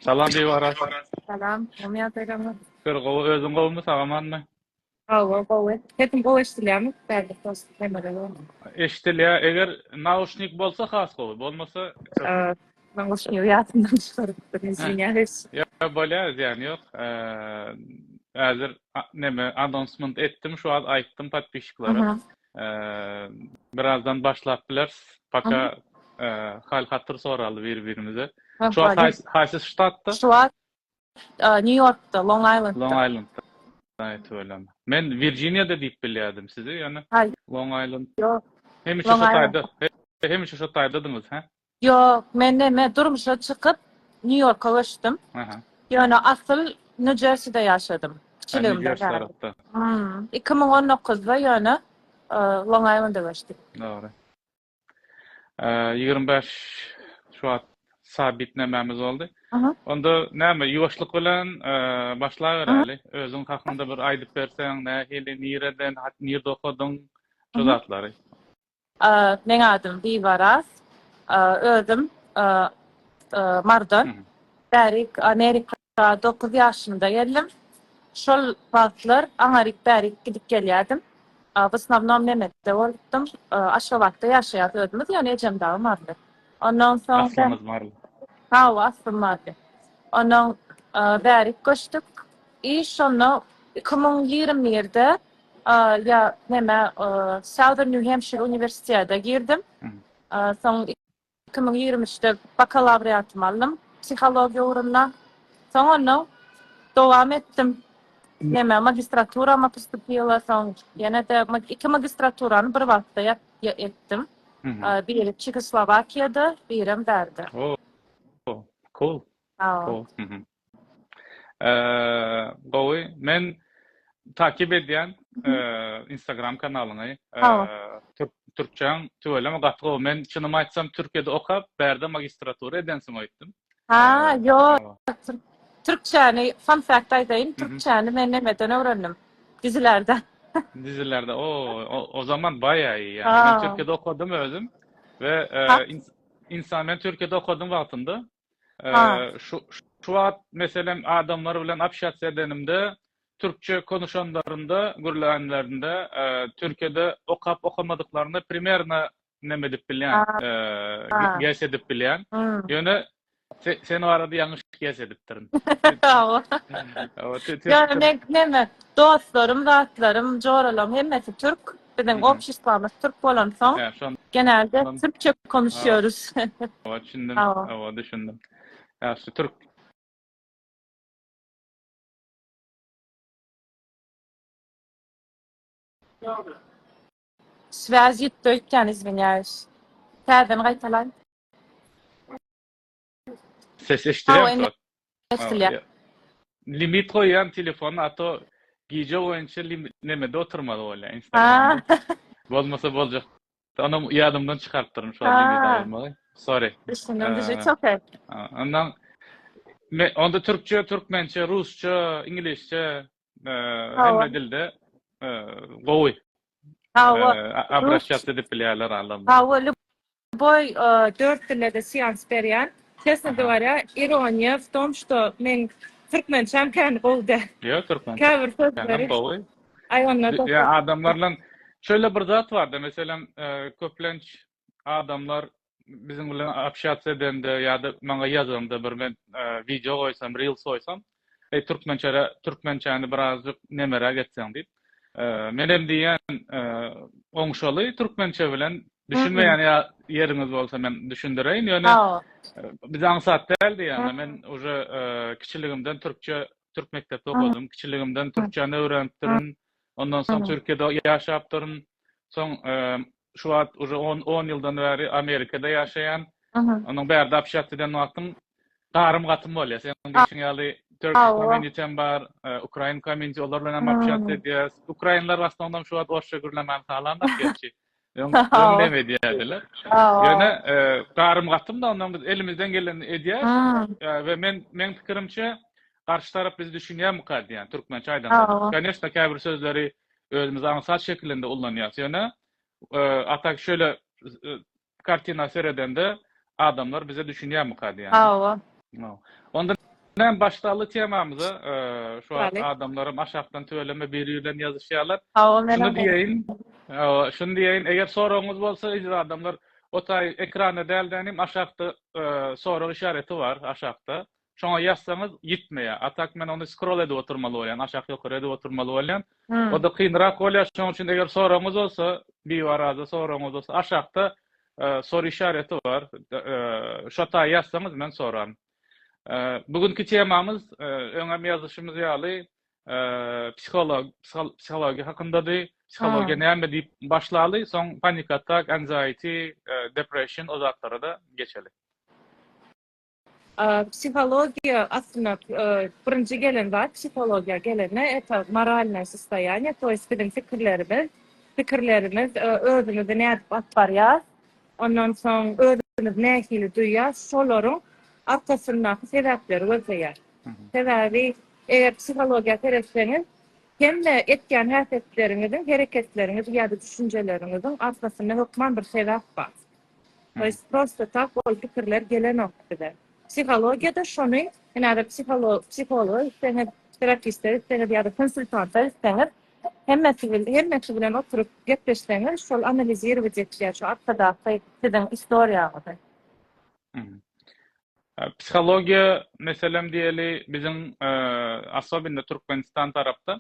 Salam diýbaras. Salam, Umya Peygamber. Bir gowy özüň gowumy sagamanmy? Gowe. Hetim gowe iştilýärmi? Bäli dost demede. Eşdilýär, eger naushnik bolsa has gowy, bolmasa çok. Ben goşy ýatymdan çykaryp izleýäris. Ya bolýar ýani ýok. Häzir neme announcement etdim, şu an aýtdym patpisklara. Birazdan başlapdylar. Paka hal hatır soraly bir-birimize. Şu an haýsy ştatda? Şu an New York'ta, Long Island'da. Long Island'da. Evet öyle. Men Virginia'da diýip bilýärdim sizi, ýani Hayır. Long Island. Yok. Hem şu Long Island. şataýda, hem şu şataýdadyňyz, ha? Yok, men neme durmuşa çıkıp New York'a göçtüm. Aha. Yani asıl New Jersey'de yaşadım. New Küçülüğümde. Jersey tarapda. 2019'da yani Long Island'a göçtük. Doğru. 25 şu an sabit nämämiz boldy. Onda näme ýuwaşlyk bilen başlaýaраly. Özüň hakynda bir aýdyp berseň, nähili, nireden, nirde okudyň, şu zatlary. Men adım Divaras. Özüm Mardan. Berik Amerika 9 yaşında geldim. Şol wagtlar Amerika berik gidip gelýärdim. Bu sınavnam Mehmet'te oldum. Aşgabatda ýaşaýardyk. Yani ejim dağı marly. Ondan sonra Aslymyz marly. Aslym marly. Ondan berik göçdük. Şonu 2020'de ya neme Southern New Hampshire Üniversitesi'ne girdim. Son 2023'te bakalavriatımı aldım. Psikoloji uğruna. Sonra devam ettim. Neme magistraturama postupila. Sonra yine de iki magistraturanı bir vakti ettim. Biri Çekoslovakya'da, birim derdi. Cool. Gowy, men takip edýän Instagram kanalyny, Türkçäň töweleme gatgy. Men çynymy aýtsam Türkiýede okap, berde magistratura edensiň aýtdym. Yok. Türkçäni, fun fact aýdaýyn, Türkçäni men nemeden öwrendim. Dizilerde. Dizilerde, o zaman bayağı iyi yani. Ben Türkiye'de okudum özüm ve insan ben Türkiye'de okudum vaktinde. Şu an mesela adamlar bilen apşat edenimde Türkçe konuşanlarında, gürleyenlerinde Türkiye'de okumadıklarını primerna nemedip bilen, gesedip bilen. Yani sen o arada yanlış gesediptirin. Yani neme dostlarım, rahatlarım, coğralım hemmesi Türk. Bizim обществomuz Türk bolan son. Genelde Türkçe konuşuyoruz. Düşündüm. Ya şu Türk Связь yittikken извиняюсь. Terden gaytalan. ses eşitliyor. Limit koyan telefonu ato gece oyuncu nemede oturmadı öyle Instagram'da. Olmasa bolacak. Onu yadımdan çıkarttırım şu an limit ayırmalı. Sorry. Düşündüm, it's okay. Ondan onda Türkçe, Türkmençe, Rusça, İngilizce hem dilde gowy. Abraşat edip bilýärler alamda. Любой 4 dilde seans berýän. Честно говоря, ирония в том, что men Türkmençem kendi boldy. Yok Türkmen. Käbir sözleri. Ya adamlarla şöyle bir zat vardı. Mesela köplenç adamlar bizim bilen apşat edende ya da bana yazımda bir men video koysam, reels koysam Türkmençäni birazcık nemere geçsem deyip. Menem diýen oňşaly Türkmençe bilen düşünmeýän ya yeriniz bolsa men düşündireýin. Ýöne biz aňsat däldi ýani. Men uje kiçiligimden Türk mekdepde okudum. Kiçiligimden Türkçäni öwrenipdirin. Ondan soň Türkiýede ýaşapdyrin. Soň şu wagt uje 10 ýyldan bäri Amerikada ýaşaýan. Onuň bärde apşat eden wagtym garym gatym bolýar. Sen beşiň ýaly Turkish community bar, Ukraine community olar bilen apşat edýär. Ukrainlar aslında şu wagt oşça gürlemen salanlar gerçi. Öňde medýadiler. Ýöne garym gatym da ondan biz elimizden geleni edýär. We men pikirimçe karşı taraf bizi düşünýär mukad ýani Türkmençe aýdan. Конечно, käbir sözleri özümüz aňsat şekilde ullanýar. Ýöne atak şöyle kartina seredende adamlar bize düşünýär mukad ýani. Onda Ýöne başdaly temamyza şu adamlarym aşakdan töweleme berýärler ýazyşýarlar. Şunu diýeýin, eger soragyňyz bolsa, adamlar otay ekrana däldenim aşakda sorag işareti var aşakda. Şoňa ýazsaňyz gitmeýär. Atak men onu scroll edip oturmaly bolýan, aşak ýokary edip oturmaly bolýan. O da kynrak bolýar. Şoň üçin eger soragyňyz bolsa, bir araza soragyňyz bolsa, aşakda soru işareti var. Şota ýazsaňyz men soran. Bugünkü temamyz öňem ýazyşymyz ýaly psihologiýa hakyndadyr. Psihologiýa näme diýip başlaly, soň panik atak, anxiety, depression o zatlara da geçeli. Психология aslında birinci gelen var, psihologiya gelene это моральное состояние, то есть bizim fikirlerimiz özümüzde nädip atbarýar, ondan soň özümüz nähili duýýar, şolaryň arkasyndaky sebäpleri gözleýär. Sebäbi eger psihologiýa tereseňiz, hemme etken häreketleriňiziň, hereketleriňiz ýa-da düşünjeleriňiziň arkasynda hökman bir sebäp bar. To есть просто tak bol pikirler gelen okdylar. Psihologiyada şonu, ýa-da psikolog, terapistler, ýa-da konsultantlar isleňiz, hemmesi bilen oturup gepleşseňiz, şol analizi ýergizýär, şu arkadaky sizin istoriýaňyzy. Psihologiya meselem diýeli bizim asobinde Türkmenistan tarapda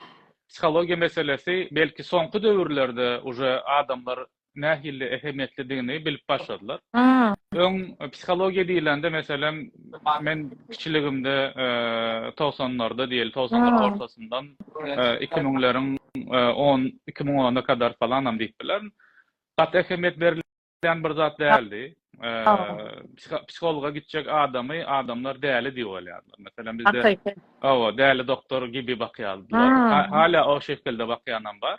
psihologiya meselesi belki soňky döwürlerde uje adamlar nähili ehemiyetlidigini bilip başladylar. Psihologiya diýilende meselem men kiçiligimde 90'larda diýeli 90'lar ortasyndan 2000'lerin 2010'a kadar falanam diýip bilen. Gat ehemiyet berilen bir zat däldi. Psihologa gitjek adamlar däli diýýärler. Meselem bizde däli doktor gibi bakýardylar. Hala o şekilde bakýanam bar.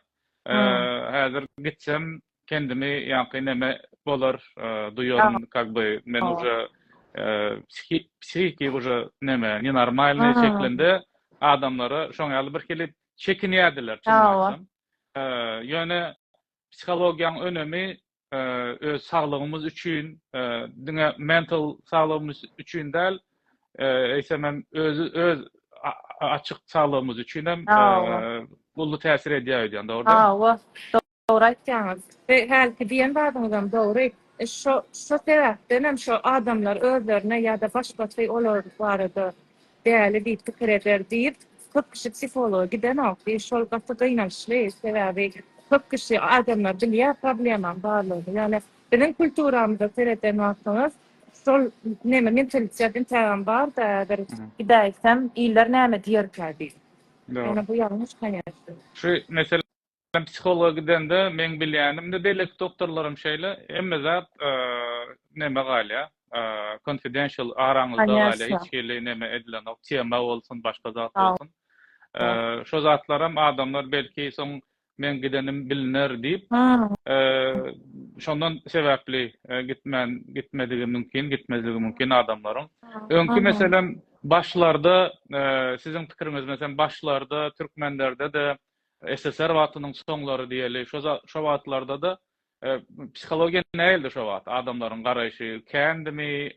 Häzir gitsem kendimi ýa-ni näme bolar duýuyorum, как бы men уже psihiki уже näme, nenormalny şeklinde adamlara şoňaly bir kelip çekinýärdiler, çynlaýsam. Ýöne psihologiýanyň önemi öz saglygymyz üçin, mental saglygymyz üçin däl, eýsemem öz açyk saglygymyz üçin hem bolly täsir edýär, doğru? Doğru aýtýaňyz. Helki diýen bardyňyzam dogry. Şu sebäpden hem şu adamlar özlerine ýa-da başga olar barada däli diýip pikir eder diýip köp kişi psihologa giden okdy. Şol gatda gynançly sebäbi köp kişi adamlar bilýär problemam barlygyny. Ýani bizim kulturamyzda tereten wagtymyz şol näme mentalitetin tägän bar da bir gideýsem iller näme diýerkädi. Ýani bu ýalňyş kanýaşdy. Şu mesele psikologdan da men bilýänimde delek doktorlarym şeýle emme zat näme galya confidential araňyzda galya hiç kele näme edilen tema bolsun başga zat bolsun. Şo zatlarym adamlar belki soň men gidenim biliner diýip şondan sebäpli gitmedigi mümkin adamlaryň. Öňkü meselem başlarda sizin pikiriňiz meselem başlarda türkmenlerde de SSR watynyň soňlary diýeli, şo wagtlarda da psihologiýa näildi şo wagt? Adamlaryň garaýşy kendimi,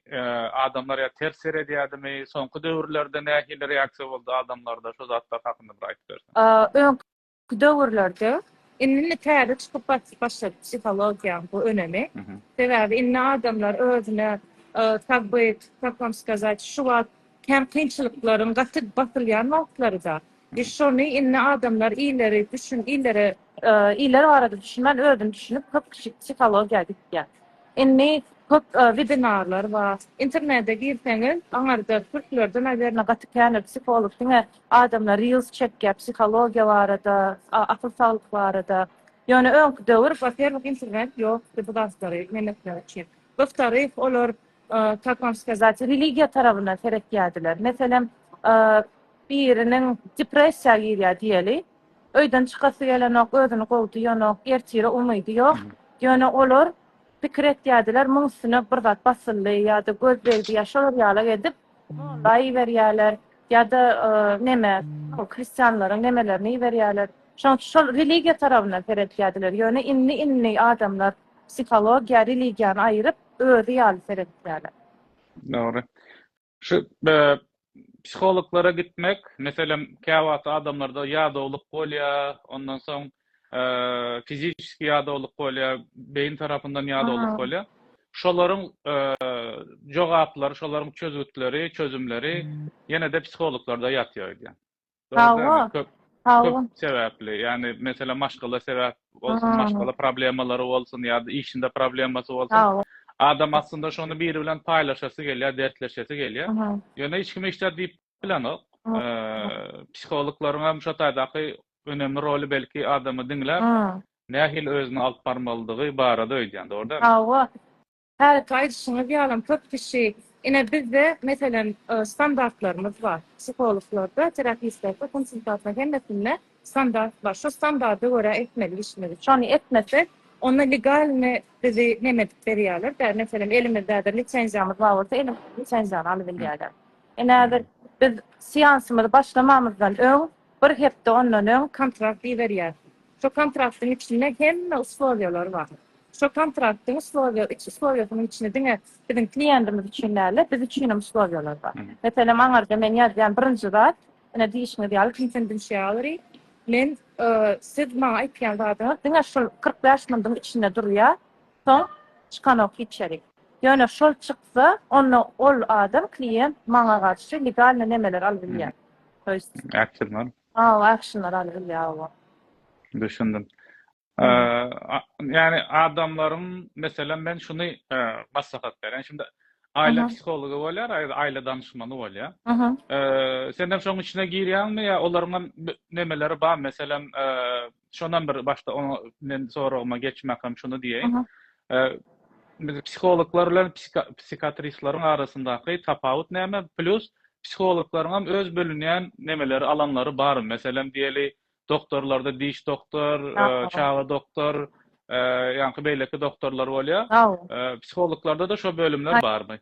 adamlar ýa tersir edýärmi? Soňky döwürlerde nähili reaksiýa boldy adamlarda şo zatlar hakynda bir aýtyp bersen. Öňkü döwürlerde inni täze çykyp başlady psihologiýa bu önemi. Sebäbi inni adamlar özüne tak сказать, şu wagt kynçylyklaryň gaty batylýan wagtlarynda şonu inni adamlar ileri arada düşünmen özüm düşünüp köp kişi psihologiýa gitýär. Inni köp webinarlar we internetde girseňiz, aňarda türklerden aýerine gaty känir psikolog diňe adamlar reels çekýär psihologiýa barada, akıl saglyk barada. Ýöne öňkü döwür basyr internet ýok, bu daşlary menekler çek. Bu tarif olar takam сказать, religiýa tarapyna terekkýärdiler. Meselem birinin depressiýa girýär diýeli. Öýden çykasy gelenok, özüni gowduýanok, ertire umydy ýok. Ýöne olar pikir etýärdiler, muňsyna bir zat basyldy ýa-da göz berdi, ýaşalar ýala edip, daý berýärler ýa-da näme, kristianlaryň nemelerini berýärler. Şol religiýa tarapyna terekkýärdiler. Ýöne inni adamlar psihologiýa, religiýany aýryp özi ýaly terekkýärler. Doğru. Şu psikologlara gitmek, mesela käwata adamlarda ýadawlyk bolýar, ondan soň fiziki ýadawlyk bolýar, beýin tarapyndan ýadawlyk bolýar. Şolaryň jogaplary, şolaryň çözgütleri, çözümleri ýene-de psikologlarda ýatýar diýen. Doğru değil mi? Hawa, Köp hawa. sebäpli. Yani mesela maşgala sebäp bolsun, maşgala problemalary bolsun ýa-da işinde problemasy bolsun. Hawa. Adam aslında şonu biri bilen paýlaşasy gelýär, dertleşesi gelýär. Ýöne hiç kime işler diýip bilenok. Psikologlaryň hem şo taýdaky önemli roli belki adamy diňläp, nähil özüni alyp barmalydygy barada öýdýän, doğru değil mi? Hawa. Her gaýdyşyňy biýalam köp kişi. Ine bizde mesela standartlarımız var. Psikologlarda, terapistlarda, konsultantlarda hemmesinde standart var. Şu standarda göre etmeli, işmeli. Şunu etmese ona legal ne bizi nemedik berýärler. Der mesela elimizde lisensiyamız var olsa elimizde lisensiýany alyp berýärler. Enader biz seansymyzy başlamamyzdan öň bir hepde ondan öň kontrakt berýär. Şu kontraktyň içinde hemme uslovlar var. Şu kontraktyň uslovlarynyň içinde diňe bizim klientimiz üçin näle, biz üçin uslovlar var. Mesela maňarda men ýazýan birinji zat, ene diýişini diýär, confidentiality. Men siz maňa aýtýan zadyňyz diňe şol 45 minütiň içinde durýar, soň çykanok içerik. Ýöne şol çyksa, onu ol adam, klient maňa garşy legal nemeler alyp bilýär. Akşamlar. Akşamlar alyp bilýär. Düşündüm. Yani adamların mesela ben şunu maslahat beren. Şimdi aile psikologu bolýar, aile danışmanı bolýar. Senden şoň içine girýänmi ya olaryň nemeleri bar? Mesela şondan bir başta onu soragma geçmekem şunu diýeýin. Biz psikologlar bilen psikiatristlaryň arasyndaky tapawut näme? Plus psikologlaryň hem öz bölünýän nemeleri, alanlary bar. Mesela diýeli doktorlarda diş doktor, çağa doktor, ýa-ni beýleki doktorlar bolýar. Psikologlarda da şo bölümler barmy?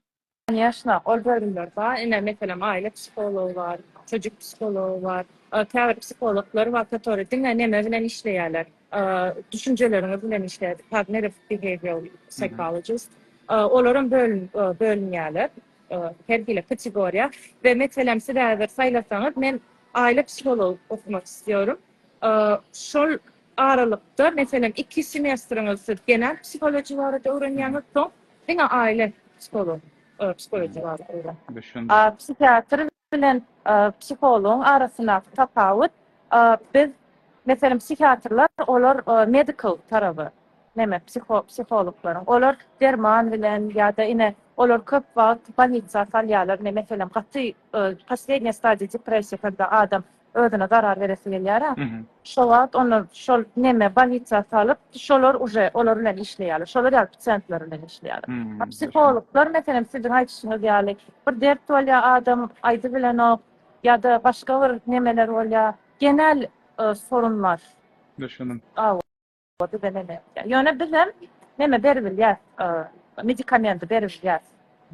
Ýaşna, ol bölümler bar. Ine mesela aile psikologu var, çocuk psikologu var, käbir psikologlar var, katori diňe neme bilen işleýärler. Düşünjelerini bilen işleýär, cognitive behavioral psychologist. Olaryň bölünýärler. Her biri kategoriýa ve mesela sizler saýlasaňyz men aile psikologu okumak istiyorum. Şol aralykda mesela 2 semestriniz genel psikoloji barada öwrenýäňiz soň diňe aile psikoloji barada öwren. Düşündüm. Psikiatr bilen psikologyň arasyna tapawut. Biz mesela psikiatrlar olar medical tarabı neme psikologlaryň olar derman bilen ýa-da ine olar köp wagt больница salýarlar. Mesela gaty последняя stadiýa depressiýa da adam özüne zarar beresi gelýär. Şol wagt onlar şol neme больница salyp şolar uje olar bilen işleýärler. Şolar ýa pasientler bilen işleýärler. Psikologlar mesela siziň aýtýyşyňyz ýaly bir dert bolýar adam aýdy bilen o ýa-da başga bir nemeler bolýar. Genel sorunlar. Düşündüm. Bu da neme. Ýöne bizim neme berbilýär, medikament berbilýär.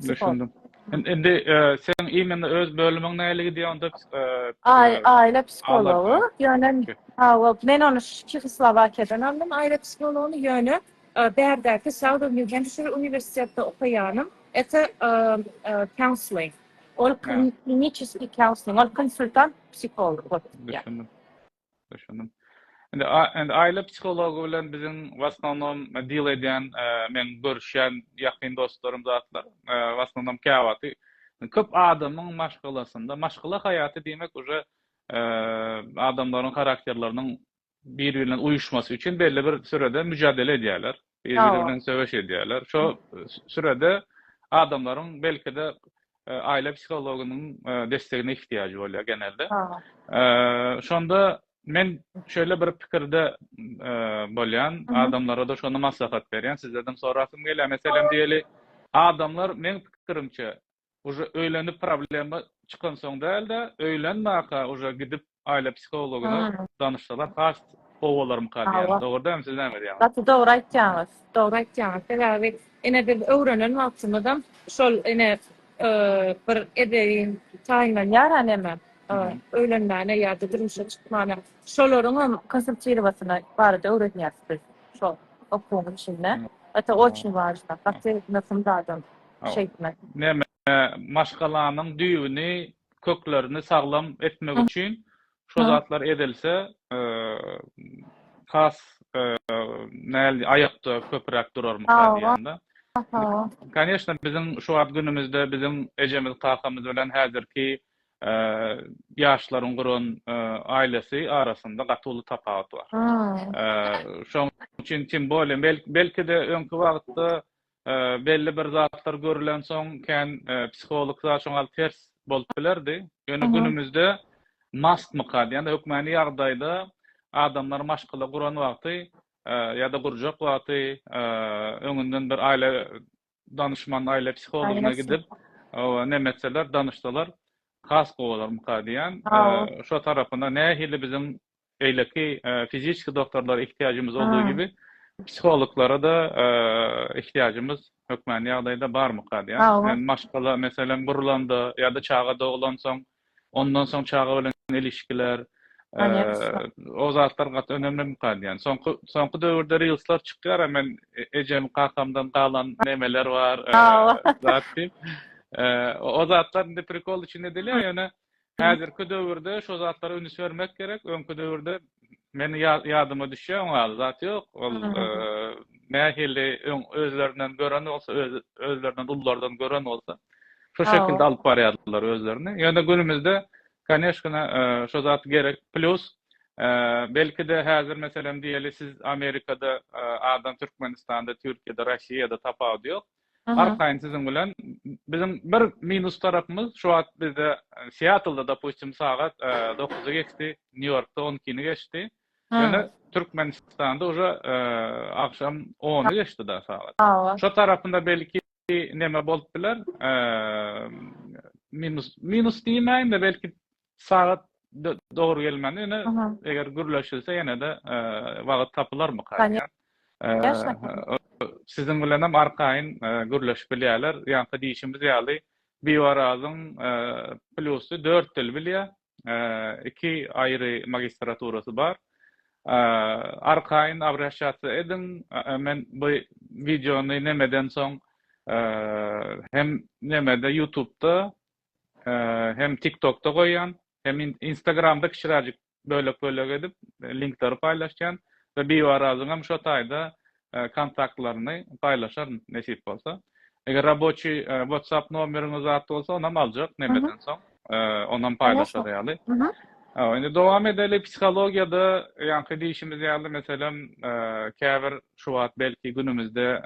Düşündüm. Endi sen iýmende öz bölümiň näligi diýende aile psikologu ýöne men onu Çekoslovakiýadan aldım. Aile psikologyny ýöne Berdäki Southern New Hampshire Üniversitetinde okuýanym. Eta counseling. Ol kliniçiski counseling, ol konsultant psikolog. Düşündüm. Endi aile psikologu bilen biziň wasnanom deal edýän men görüşýän ýakyn dostlarym zatlar wasnanom käwaty köp adamyň maşgalasynda maşgala hayaty diýmek uje adamlaryň karakterleriniň biri bilen uyuşmasy üçin belli bir sürede mücadele edýärler. Biri bilen söwüş edýärler. Şo sürede adamlaryň belki de aile psikologunyň destegine ihtiýaçy bolýar genelde. Şonda men şöyle bir pikirde bolýan adamlara da şonu maslahat berýän. Sizlerden sorasym gelýär. Meselem diýeli adamlar men pikirimçe uje öýlenip problemi çykan soň däl-de öýlenmäkä uje gidip aile psikologuny danışsalar has owalarym kalýar. Dogry däm siz näme diýäňiz? Dogry aýtýaňyz. Dogry aýtýaňyz. Sebäbi ene bir öwrenen wagtymda şol ene bir edeýin taýman ýaranema. Öýlenmäne ýa-da durmuşa çykmana şolaryň konsentrasiýasyna barada öwretýärsiz. Şol okuwyň içinde. Ata очень важно. Как ты насамдардан şeytmek. Neme maşgalanyň düýüni köklerini saglam etmek üçin şo zatlar edilse has näli aýakda köpürek durarmyka diýende. Конечно, bizim şu an günümüzde bizim ejemiz kakamız bilen häzirki ýaşlaryň gurun ailesi arasında gatyly tapawut bar. Şoň üçin tim bolem belki de öňkü wagtda belli bir zatlar görülen soň kän psikologlar şoňal ters bolup bilerdi. Ýöne günümüzde mastmyka diýende hökmäni ýagdaýda adamlar maşgala guran wagty ýa-da gurjak wagty öňünden bir aile danışman, aile psikologuna gidip nemetseler, danışdylar. Has gowalar mukadiyan. Şo tarapynda nähili bizim eýleki fiziki doktorlara ihtiýajymyz olduğu gibi psikologlara da ihtiýajymız hökmäni ýagdaýda bar mukadiyan. Yani maşgala meselem gurulandy ýa-da çağa doglan soň ondan soň çağa bilen ilişkiler o zatlar gat önemli mukadiyan. Soňky döwürde reelsler çykýar, men ejem kakamdan galan nemeler var. Zatdy. O zatlar indi prikol içinde edilýär, ýöne häzirki döwürde şo zatlara üns bermek gerek. Öňkü döwürde meni ýadyma düşýär, oňa zat ýok. Ol nähili özlerinden gören bolsa, özlerinden ullardan gören bolsa, şo şekilde alyp barýardylar özlerini. Ýöne günümizde конечно şo zat gerek. Plus belki de häzir meselem diýeli siz Amerikada, adam Türkmenistanda, Türkiýede, Russiýada tapawut ýok. Arkaýyn sizin bilen bizim bir minus tarapymız şu an bizde Seattle'da допустим saat 9'u geçti, New York'ta 12'ni geçti. Yani Türkmenistan'da уже akşam 10'u geçti da saat. Şu tarafında belki neme bolup biler minus diýmeýin de belki saat doğru gelmeli. Yani eğer gürleşilse yine de wagt tapylar mı kaýan? Sizin bilen hem arkaýyn gürleşip bilýärler. Ýa-da diýişimiz ýaly bioarazyň plusy 4 dil bilýär. 2 aýry magistraturasy bar. Arkaýyn abraşatı edin. Men bu videony nemeden soň hem nemede YouTube'da hem TikTok'ta goýan, hem Instagram'da kişilercik bölek edip linkleri paylaşan ve bioarazyň hem şo taýda kontaktlaryny paylaşar nesip bolsa. Eger raboçy WhatsApp nomeriňiz zat bolsa, onam aljak nemeden soň onam paylaşar ýaly. Indi dowam edeli psihologiýada ýa-da diýişimiz ýaly meselem käbir şu wagt belki günümizde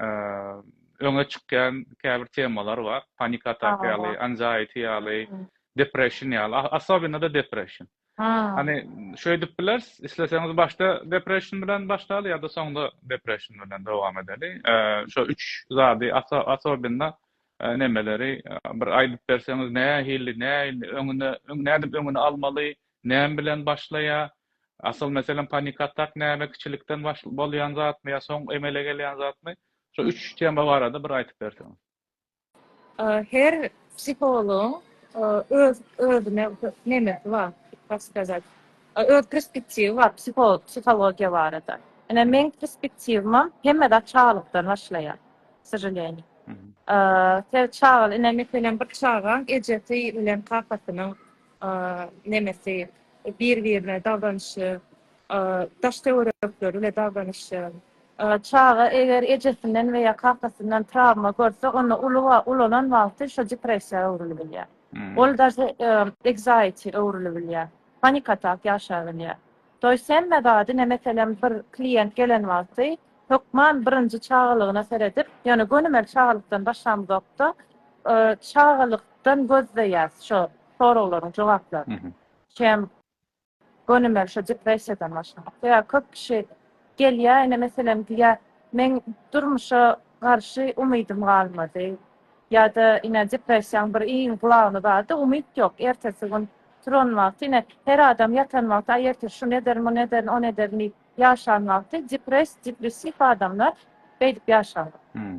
öňe çykýan käbir temalar bar. Panik atak ýaly, anxiety ýaly, depression ýaly, asabyna da depression. Hani şöyle diýipler, isleseňiz başta depression bilen başlaly ýa-da soňda depression bilen dowam edeli. Şo 3 zady asabyna nemeleri bir aýdyp berseňiz nähili öňüne almaly, näme bilen başlaýa? Asıl meselem panik atak näme kiçilikden bolýan zatmy ýa soň emele gelýän zatmy? Şo 3 tema barada bir aýdyp berseňiz. Her psikolog özüne nemesi var. Как сказать, perspektivi var, psikologiya barada. Yani men perspektivim hemmede çağlıktan başlayan, к сожалению. Çağıl, mesela bir çağın eceti ile kafasının nemesi, bir-birine davranışı, daş teorikleri ile davranışı, çağı eğer ecetinden veya kafasından travma görse, onu ululan vakti şu depresiya uğrulubilýär. Ol da anxiety uğrulubilýär. Panik atak ýaşabilýär. Doýsam da meselem bir klient gelen wagty hökman birinji çağlygyna seredip, ýani gönümel çağlykdan başlamykda çağlykdan gözleýär şo soraglaryň jogaplary. Şem gönümel şo depresiýadan başlamak. Ýa köp kişi gelýär, meselem diýär, men durmuşa garşy umydym galmady. ýa-da depresiýaň bir iň glawny bardy, umyt ýok. Ertesi gün turan wagty her adam ýatan wagty aýertir şu nederim, o nederim, o nederim ýaşan wagty depressif adamlar beýdip ýaşar.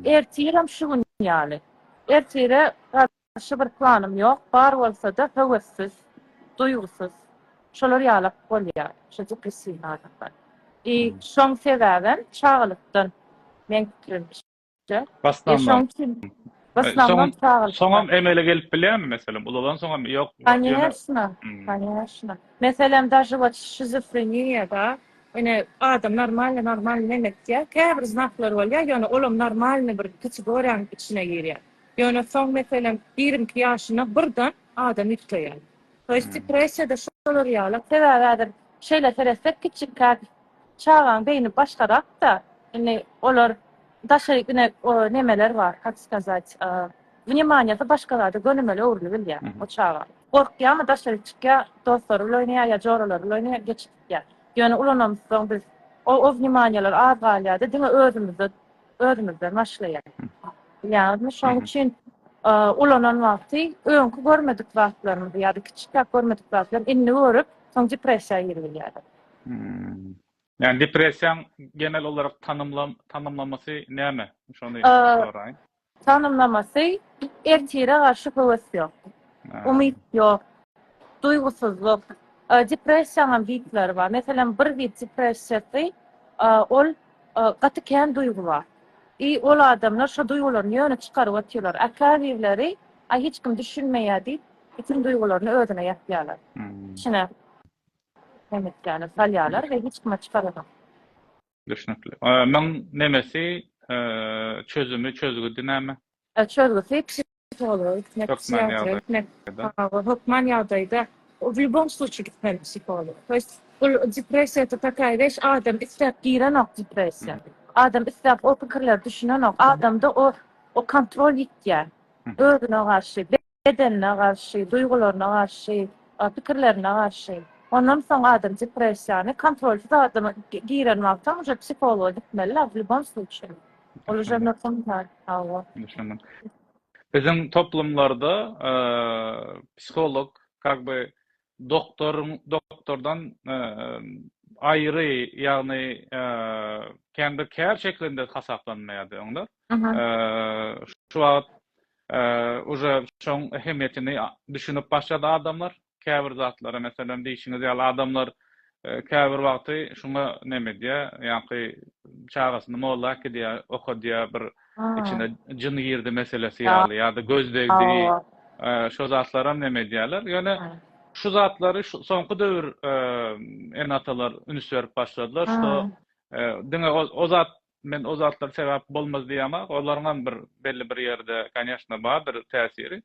Ertirem şu gün ýaly. Ertire garşy bir planym ýok, bar bolsa da hewessiz, duýgusuz. Şolar ýalyp bolýar, şu depressiw adamlar. Şoň sebäben çağlykdan men kirimçi. Baslamdan Soňam emele gelip bilýärmi meselem? Uladan soňam ýok. Конечно, конечно. Meselem даже вот şizofreniyada ine adam normal nemekdiýär. Käbir znaklar bolýar, ýöne olam normalny bir kategoriýanyň içine girýär. Ýöne soň meselem 20 ýaşyna birden adam ýükleýär. Toýst depressiýada şolar ýaly, sebäbädir şeýle teresek kiçik çağan beyni başgarak da, ine olar daşaryk ine o nemeler var, как сказать, внимание başgalarda gönümeli urly bilýär o çağa. Korkýar mı daşary çykýar, dostlar oýnaýar ýa joralar oýnaýar, geçipýär. Ýöne ulanamyň biz o wnimanýalar az galýar, diňe özümizden başlaýar. Ýa-ni şoň üçin ulanan wagty öňkü görmedik wagtlarymyzda ýa-da kiçikkä görmedik wagtlar inni görüp soň depressiýa girýär. Yani depresiýa genel olarak tanımlaması näme? Şonu soraýyn. Tanımlaması ertire garşy höwes ýok. Umyt ýok. Duýgusuzluk. Depressiýanyň bitleri bar. Meselem bir bit depressiýasy ol gatykän duýgular. Ol adamlar şu duýgularyny ýöne çykaryp atýarlar. Akawileri hiç kim düşünmeýär diýip bütün duýgularyny özüne ýatýarlar. Şuna demekkäni salýarlar we hiç kime çykarýar. Düşünükli. Men nemesi çözgüdi näme? Çözgüsi psikolog, Hokman ýagdaýda в любом случае gitmeli psikolog. То есть depressiýa это такая вещь, adam isläp girenok depressiýa. Adam isläp o pikirler düşünenok, adamda o kontrol ýitýär. Özüne garşy, bedenine garşy, duýgularyna garşy, pikirlerine garşy. Ondan soň adam depressiýany kontrolsuz adamy giren wagtda уже psikologa gitmeli в любом случае. Ol уже normal. Düşündüm. Bizim toplumlarda psikolog как бы doktordan ayrı, yani kendi kär şeklinde hasaplanmaýardy onlar. Şu wagt уже şoň ehemmiyetini düşünüp başlady adamlar. Käbir zatlara meselem diýişiňiz ýaly adamlar käbir wagty şuňa neme diýär, ýa-ni çağasyny molla diýär, okudýar bir içine jyn girdi meselesi ýaly ýa-da gözdegdi. Şo zatlara neme diýerler? Ýöne şu zatlary soňky döwür enatalar üns berip başladylar. Şo diňe o zatlar sebäp bolmaz diýämak, olaryň bir belli bir ýerde конечно bardyr täsiri.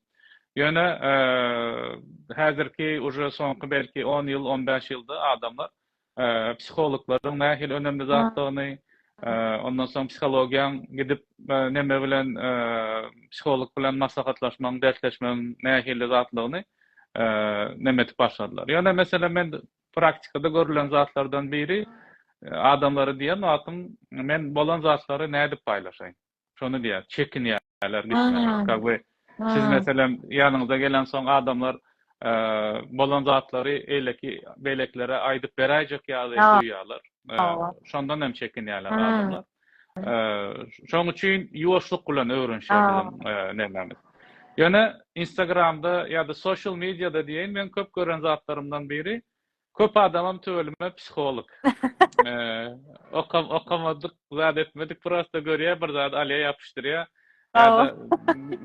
Ýöne häzirki уже soňky belki 10 ýyl, 15 ýylda adamlar psikologlaryň nähili önemli zatlygyny, ondan soň psihologiýaň gidip neme bilen psikolog bilen maslahatlaşmaň, dertleşmeň nähili zatlygyny neme etip başladylar. Ýöne mesela men praktikada görülen zatlardan biri adamlary diýen atym men bolan zatlary näde paýlaşaýyn. Şonu diýär, çekinýärler gitmeli. Как siz meselem ýanyňyza gelen soň adamlar bolan zatlary eýleki beleklere aýdyp beräjek ýaly duýýarlar. Şondan hem çekinýärler adamlar. Şoň üçin ýuwaşlyk bilen öwrenşýär nämemiz. Ýöne Instagramda ýa-da social mediada diýen men köp gören zatlarymdan biri köp adamam töwelime psikolog. Okamadyk, zat etmedik, prosta görýär, bir zat alýa ýapyşdyrýar.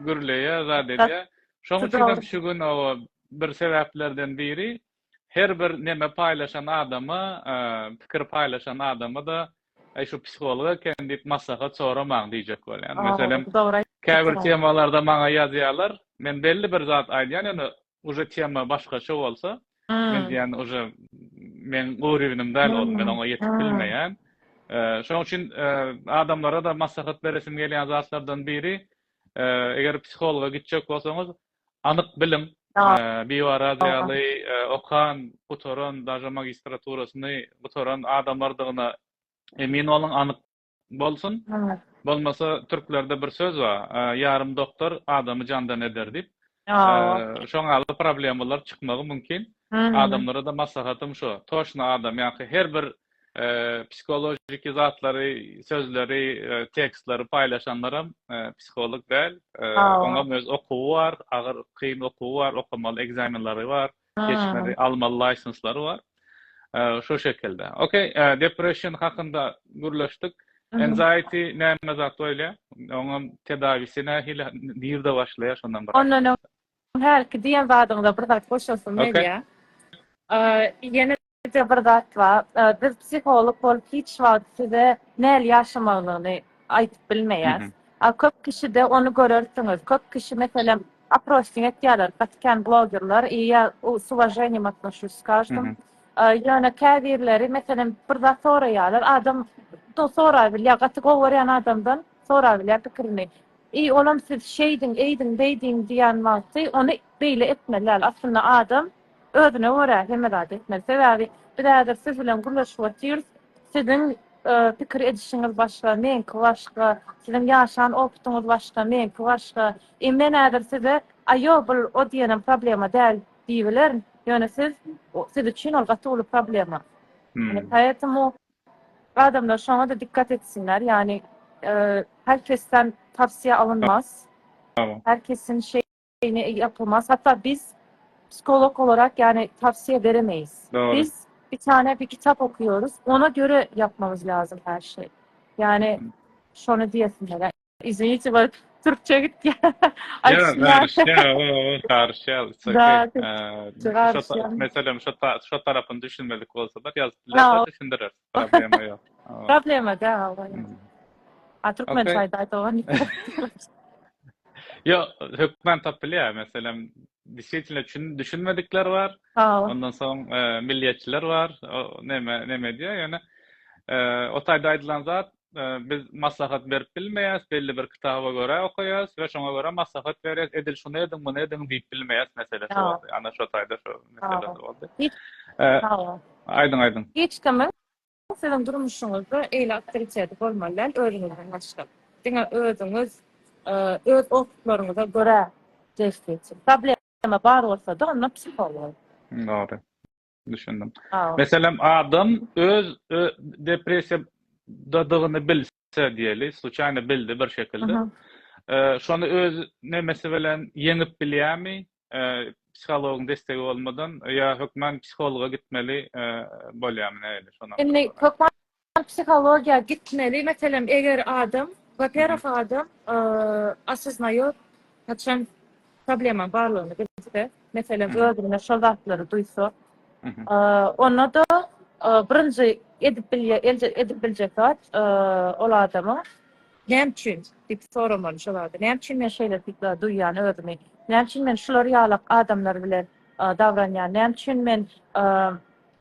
Gürleýär, zat edýär. Şoň üçin hem şu gün o bir sebäplerden biri her bir neme paýlaşan adama, pikir paýlaşan adama da şu psikologa kendi maslahat soramaň diýjek bolýar. Meselem käbir temalarda maňa ýazýarlar, men belli bir zat aýdýan, ýani uje tema başgaça bolsa, men diýen uje men gurubnym däl bol, men oňa ýetip bilmeýän. Şoň üçin adamlara da maslahat beresim gelýän zatlardan biri, eger psikologa gitjek bolsaňyz, anyk bilim, biwara ýaly okan, gutoran, daja magistraturasyny gutoran adamlardygyna emin bolun, anyk bolsun. Bolmasa türklerde bir söz var, ýarym doktor adamy jandan eder diýip. Şoňa problemler çykmagy mümkin. Adamlara da maslahatym şu, toşna adam, ýa-ni her bir psikolojik zatlary, sözleri, tekstleri paýlaşanlara psikolog däl. Oňa öz okuwy bar, agyr kyn okuwy bar, okamaly egzamenleri bar, geçmeli almaly lisenslary bar. Şu şekilde. Okey, depression hakynda gürleşdik. Anxiety näme zat öyle? Oňa tedawisine hili dirde başlaýar şondan bir. Ondan her ki diýen wadyňda bir zat goşulsun Okay. media. Ýene de bir zat bar. Biz psikolog bolup hiç wagt size näl ýaşamagyny aýtyp bilmeýäs. Köp kişi de onu görersiňiz. Köp kişi meselem approaching etýärler, gatken blogerlar, ya с уважением отношусь с каждым. Ýöne käbirleri meselem bir zat soraýarlar, adam to sorar bilýär, gaty gowuryan adamdan sorar bilýär pikirini. Olam siz şeydin, eýdin, beýdin diýen wagty onu beýle etmeler. Aslında adam özüne göre hemmedat etmeli. Sebäbi biräder siz bilen gurlaşyp otyrys, sizin pikir edişiňiz başga, menki başga, sizin ýaşan optuňyz başga, menki başga. Men näder size aýo bu o diýenem problema däl diýbiler. Ýöne siz üçin ol gaty problema. Yani hayatymy adamlar şoňa da dikkat etsinler. Yani herkesten tavsiye alınmaz. Tamam. Herkesin şeyini yapılmaz. Hatta biz psikolog olarak yani tavsiye veremeyiz. Doğru. Biz bir kitap okuyoruz. Ona göre yapmamız lazım her şey. Yani şunu diyesinler. İzleyici var. Türkçe git ya. Mesela şu tarafını düşünmedik olsa da yazıp düşündürür. Problema yok. Problema da. Türkmen çayda da var. Yo, hükmen tapılıyor. Mesela disiplin düşünmedikler var. Ondan sonra milliyetçiler var. Ne diyor yani. O taýda aýdylan zat biz maslahat berip bilmeýäs, belli bir kitaba göre okuýas we şoňa göre maslahat berýäs. Edil şunu edin, bunu edin diýip bilmeýäs meselesi boldy. Ana şu taýda şu mesele boldy. Aydın. Hiç kimi sizin durmuşuňyzda eýle aktiviteti bolmaly, öýrenýän başga. Diňe özüňiz öz optlaryňyza göre jeýsek. Problema bar bolsa da onda psikolog. Doğru. Düşündüm. Mesela adam öz depresiya dadygyny bilse diýeli, случайно bildi bir şekilde. Şonu öz nemesi bilen yeňip bilýärmi? Psihologyň destegi bolmadan ýa hökmen psihologa gitmeli bolýarmy näle şonu? Hökmen psihologiýa gitmeli. Meselem eger adam, во-первых, adam осознаёт kaçan problema barlygyny bilse, meselem özüne şol zatlary duýsa, onu da birinci edip biljek zat ol adama näçin diýip soramaly şolada. Näçin men şeýle pikler duýýan özümi? Näçin men şular ýalyk adamlar bilen dawranýan? Näçin men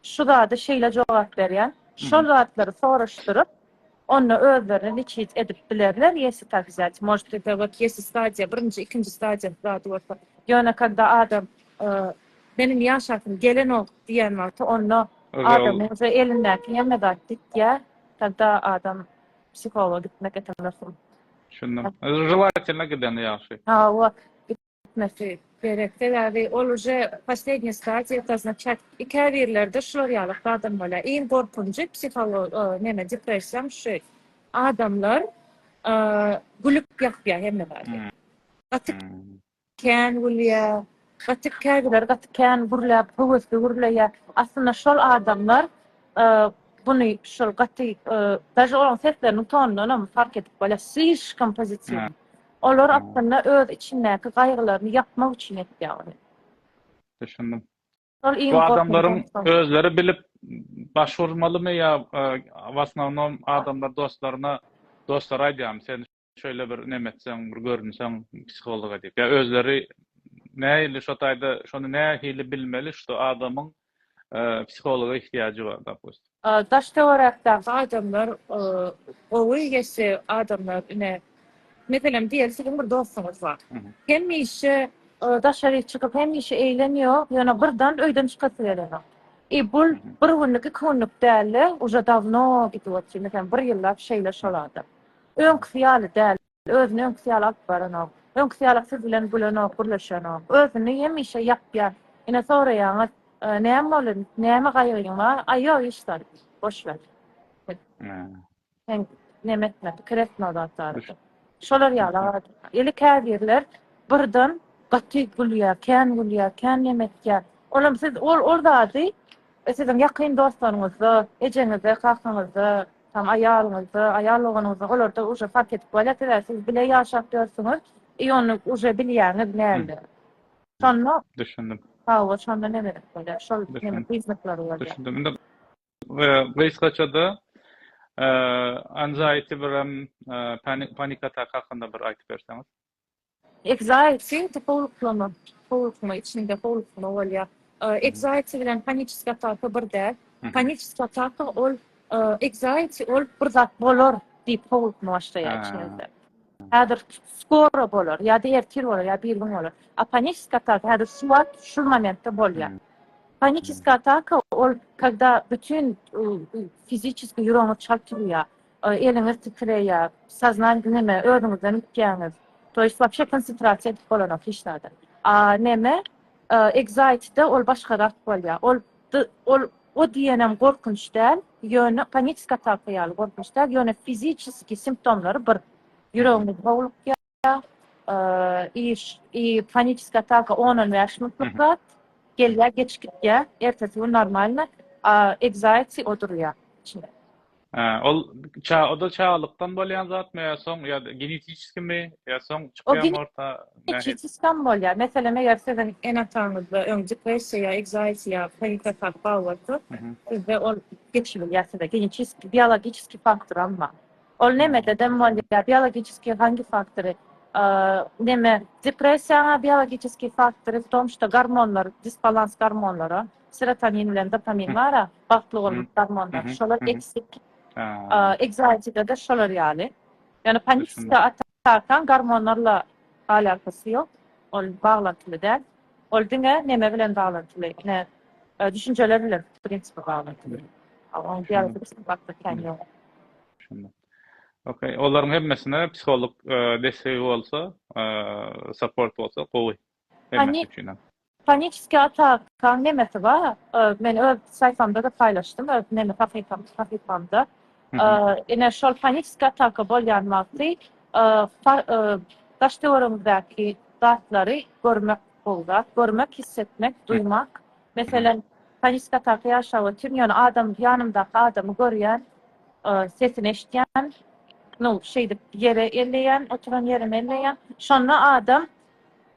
şu zady şeýle jogap berýän? Şol zatlary soraşdyryp onu özlerini niçin edip bilerler. Yesi taksat. Может, это вот если стадия, birinci, ikinci stadiya zady bolsa. Ýöne kada adam benim ýaşatym gelen ok diýen wagty onu adam özü elindäki hemmedat diýär. Kada adam psikolog gitmek etemlesin. Şundan. Желательно giden ýaşy. O gitmesi gerekli. Yani ol уже последняя стадия, это означает ikavirlerde şular ýalyk adam bolar. Iň gorkunçy psikolog depressiýa şu. Adamlar gülüp ýapýar hemmedat. Kan bolýar. Gatykän gurlap, höwesli gurlaýar. Aslında şol adamlar bunu şol даже olan seslerini tonundan fark edip bolar. Slişkam pozisiýon. Olar aslında öz içindäki gaýrylaryny yapmak üçin etýär. Düşündüm. Bu adamların özleri bilip başvurmalymy ýa w основном adamlar dostlara aýdýam, sen şöyle bir nemetsen, bir görünsen psihologa diýip. Ya özleri näýli şu taýda şonu nähili bilmeli, şu adamyň psihologa ihtiyacı var dapust. Daş teoriýada adamlar o ýesi adamlar meselem diýelim sizin bir dostunuz bar. Hemişe daşary çykyp hemişe eýlenýär, ýöne birden öýden çykasy gelenok. Bu bir günlük, 2 günlük däl, уже давно gidip otyrýar, meselem 1 ýyllap şeýle şolady. Öňki fiýaly däl, özüne öňki fiýaly alyp baranok. Öňki fiýaly siz bilen bulanok, gurlaşanok. Özüni hemişe ýapýar. Ine soraýaňyz, näme bolar, näme gaýryň bar? Aýo işler, boş ver. Sen nemetme, kretme zatlar. Şolar ýaly. Eli käbirler birden gaty gülýär, kän nemetýär. Olam siz orada sizin ýakyn dostlaryňyzdy, ejeňizde, kakanyzdy, tam ayarlığınızı olarda uje fark edip bolýar, siz bile ýaşap diyorsunuz, onu uje bilýäňiz näme. Şonda Düşündüm. hawa şonda ne berip bolýar, şol näme Düşündüm. hyzmatlary bolýar. Düşündüm. Indi Reýskaçada anxiety bilen panik atak hakynda bir aýtyp berseňiz. Anxiety howlukma içinde howlukma bolýar. Anxiety bilen paniçisk atak birde. Paniçisk atak ol anxiety ol bir zat bolar diýip howlukma başlaýar içinizde. Häzir skoro bolar, ýa-da ertir bolar, ýa bir gün bolar. A paniçisk atak häzir şu momentde bolýar. Паническая атака ол когда bütün fizически ýüregiňiz çarpýar, eliňiz titreýär, сознание özüňizden ütýäňiz. То есть вообще konsentrasiýa edip bolan işlerde. Näme? Anxiety-de ol başgarak bolýar. Ol o diýenem gorkunç däl, ýöne paniçisk ataka ýaly gorkunç däl, ýöne fizически simptomlary bir. Ýüregiňiz howlukýar, paniçisk ataka 10-15 minutlyk gelýär, geç gitýär, ertesi gün normalmy, anxiety odurýar içinde. O da çağlıktan bolýan zatmy ýa soň ýa genetiski mi ýa soň O çykýan orta genetikiskan bolýar. Meselem eger sizin enataňyzda depressiýa, anxiety ýa panik atak bolsa, sizde ol geçirilýär sizde genetik, biologiski faktor amma. Ol nämededen bolýar? Biologiski hangi faktory? Näme? Depressiýa biologiski faktory w tom, što gormonlar, disbalans gormonlara, serotonin bilen dopamin bar, bagtly bolan gormonlar, şolar eksik. Anxiety'de de şolar ýaly. Yani paniçisk atakan gormonlarla alakasy ýok. Ol baglantyly däl. Ol diňe näme bilen baglantyly? Ne düşünceler bilen prinsipi baglantyly. Ama biologiski faktor ýok. Okay, olaryň hemmesine psikolog desegi bolsa, support bolsa gowy. Paniçisk atakan nämesi bar? Men öz saýfamda da paýlaşdym. Näme sahifamda. Ene şol paniçisk ataka bolýan wagty daşdewrumdaky zatlary görmek bolýar. Görmek, hissetmek, duymak. Meselen paniçisk ataka ýaşap oturýan adam ýanymdaky adamy görýän, sesini eşitýän, şeyde yere elleyen, oturan yerime elleyen. Şonda adam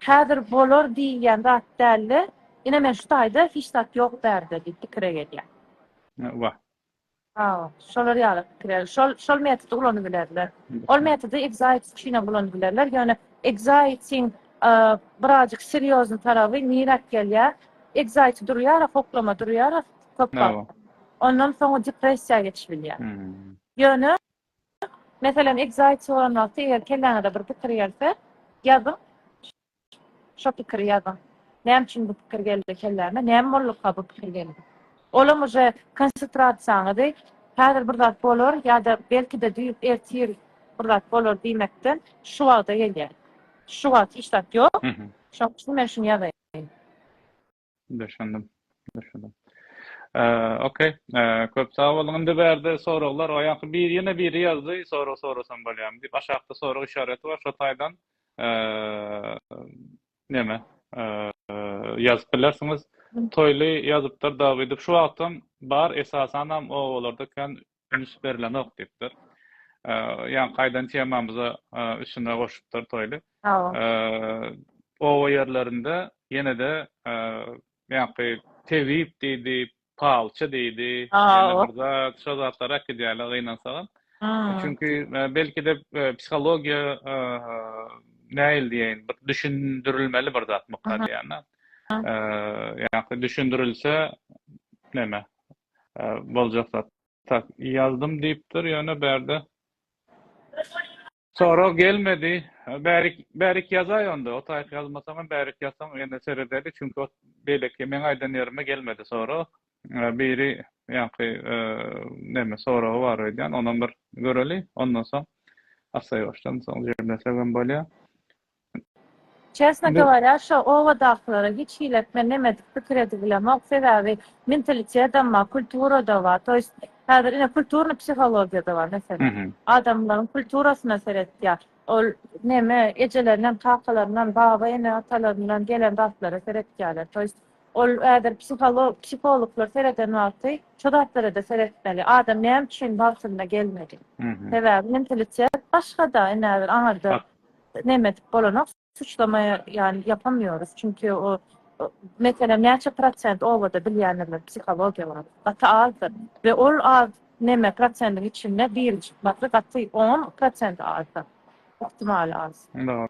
häzir bolar diýen zat däli, ine men şu taýda hiç zat ýok bärde diýip pikire gelýär. Wah. Şolar ýaly. Şol metody ulanyp ol metody anxiety çyna ulanyp bilerler. Ýöne anxietyň birazjyk seriozny tarapy nirak gelýär. Anxiety durýar, hoplama durýar, köp. Ondan soňra depressiýa geçip bilýär. Ýöne Meselen anxiety olan wagty eger kelläňe bir pikir gelse, ýazym. Şo pikir ýazym. Näme üçin bu pikir geldi kelläňe? Näme bollukka bu pikir geldi? Olam uje konsentrasiýaňyzy häzir bir zat bolar ýa-da belki de duýup ertir bir zat bolar diýmekden şu wagda gelýär. Şu wagt hiç zat ýok. Şoň üçin men şunu ýazaýyn. Düşündüm. Okay. Köp sağ bolun. Indi berde soralar o ýa-da ýene biri ýazdy, sorasan bolýam diýip aşagda sorak işareti bar. Şo taýdan näme? Ýazyp bilersiňiz. Toýly ýazypdyr dawy edip şu wagtdan bar esasan ham o bolarda kan üns berilen ok diýipdir. Ýani gaýdan temamyza üstüne goşupdyr toýly. O ýerlerinde ýene de ýani tewip diýdi, palça diýdi. Ýani bir zat şo zatlara ekidýärler gynansagan. Çünkü belki de psikologiýa näil diýen bir düşündirilmeli bir zat mukar ýani. Yani düşündürülse näme boljak zat. Tak ýazdym diýipdir ýöne berde. Sonra gelmedi. Bärik ýazaý onda. O taýy ýazmasam bärik ýazsam ýene seredeli çünkü o belki men aýdan ýerime gelmedi sonra. Biri ýa-ni näme sonra bar edýän ondan bir göreli. Ondan soň asaý başdan soň жерде segem bolýar. Честно говоря, что ова дахлары hiç iletmenemedik pikir edilemek sebebi mentalitede ma, kultura da var. То есть, häzir ine kulturny psihologiýa da var mesela. Adamlaryň kulturasyna seretýär. Ol näme ejelerinden, taqalaryndan, baba ene atalaryndan gelen dahtlara seretýärler. То есть, ol äder psikologlar sereden wagty şu zatlara da seretmeli. Adam näme üçin bagtyna gelmedi. Sebäbi mentalitet başga da näder aňarda näme bolanak suçlamaya yani yapamıyoruz. Çünkü mesela näçe prosent ovada bilýänler psikologiýa var. Gaty azdır ve ol az näme prosentin içinde bir çıkmakla gaty 10% azdır. İhtimal az. Doğru.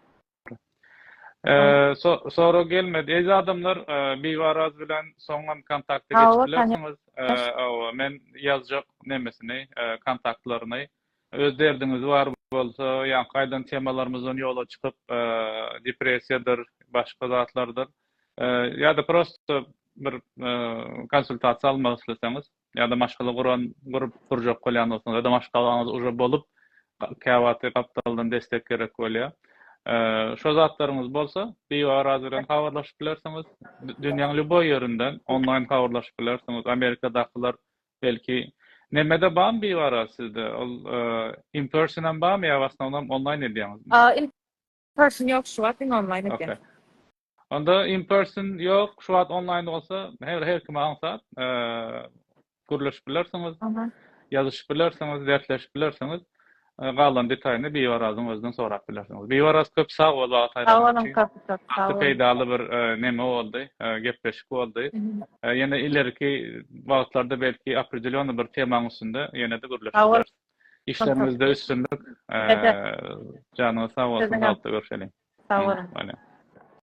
Sonra gelmedi. Ezi adamlar Biwaraz bilen soňan kontakta geçipilersiniz. Men ýazjak nemesini, kontaktlaryny öz derdiňiz bar bolsa, ýa gaýdan temalarymyzdan ýola çykyp, depressiýadyr, başga zatlardyr. Ýa-da prosto bir konsultasiýa almak isleseňiz, ýa-da maşgala gurup kurjak bolýan bolsaňyz, ýa-da maşgalaňyz uje bolup, käwaty kaptaldan destek gerek bolýar. Şo zatlaryňyz bolsa, Biwaraz bilen habarlaşyp bilersiňiz. Dünýäniň lüboý ýerinden online habarlaşyp bilersiňiz. Amerikadakylar belki nemede barmy Biwaraz sizde? Ol in personan barmy ýa wasnam online edýäňiz? In person ýok, şu wagt online edýän. Onda in person ýok, şu wagt online bolsa, her kim aňsat, gürleşip bilersiňiz. Ýazyşyp bilersiňiz, dertleşip bilersiňiz. Galan detaýyny Biwarazyň özünden sorap bilersiňiz. Biwaraz köp sag bolup atýar. Peýdaly bir neme boldy, gepleşik boldy. Ýene ileriki wagtlarda belki opredeliony bir temaň üstünde ýene de gürleşip bilersiz. İşlerimizde üstünlük, janyňyz sag bolsun, görüşelim. Sag bolun.